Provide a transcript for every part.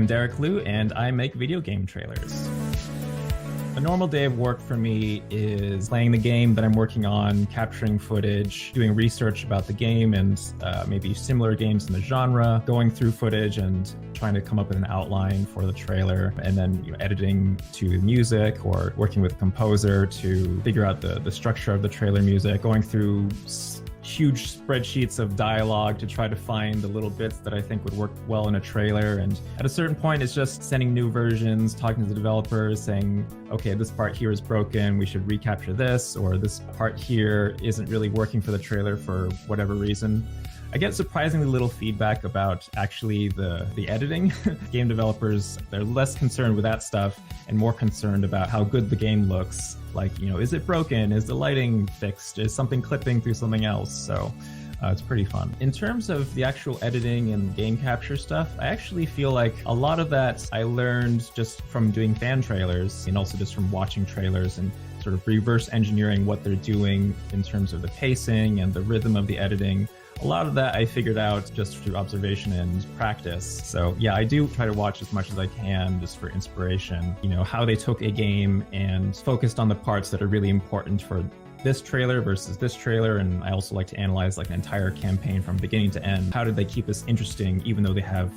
I'm Derek Lieu, and I make video game trailers. A normal day of work for me is playing the game that I'm working on, capturing footage, doing research about the game and maybe similar games in the genre, going through footage and trying to come up with an outline for the trailer, and then editing to music or working with a composer to figure out the structure of the trailer music, going through huge spreadsheets of dialogue to try to find the little bits that I think would work well in a trailer. And at a certain point, it's just sending new versions, talking to the developers, saying, okay, this part here is broken, we should recapture this, or this part here isn't really working for the trailer for whatever reason. I get surprisingly little feedback about actually the editing. Game developers, they're less concerned with that stuff and more concerned about how good the game looks. Like, is it broken? Is the lighting fixed? Is something clipping through something else? So it's pretty fun. In terms of the actual editing and game capture stuff, I actually feel like a lot of that I learned just from doing fan trailers and also just from watching trailers and sort of reverse engineering what they're doing in terms of the pacing and the rhythm of the editing. A lot of that I figured out just through observation and practice. So yeah, I do try to watch as much as I can just for inspiration, how they took a game and focused on the parts that are really important for this trailer versus this trailer. And I also like to analyze like an entire campaign from beginning to end. How did they keep us interesting even though they have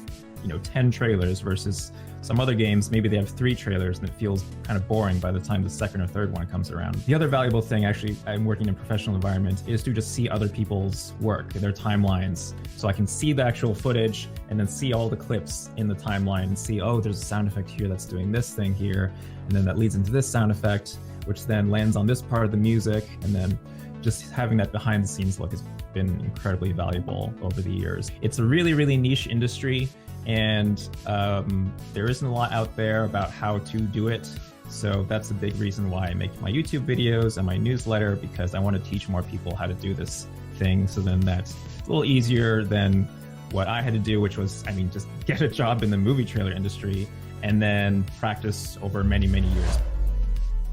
10 trailers versus some other games, maybe they have 3 trailers and it feels kind of boring by the time the second or third one comes around. The other valuable thing, actually, I'm working in a professional environment, is to just see other people's work, their timelines. So I can see the actual footage and then see all the clips in the timeline and see, oh, there's a sound effect here that's doing this thing here. And then that leads into this sound effect, which then lands on this part of the music. And then just having that behind the scenes look has been incredibly valuable over the years. It's a really, really niche industry. And there isn't a lot out there about how to do it. So that's a big reason why I make my YouTube videos and my newsletter, because I want to teach more people how to do this thing. So then that's a little easier than what I had to do, which was, just get a job in the movie trailer industry and then practice over many, many years.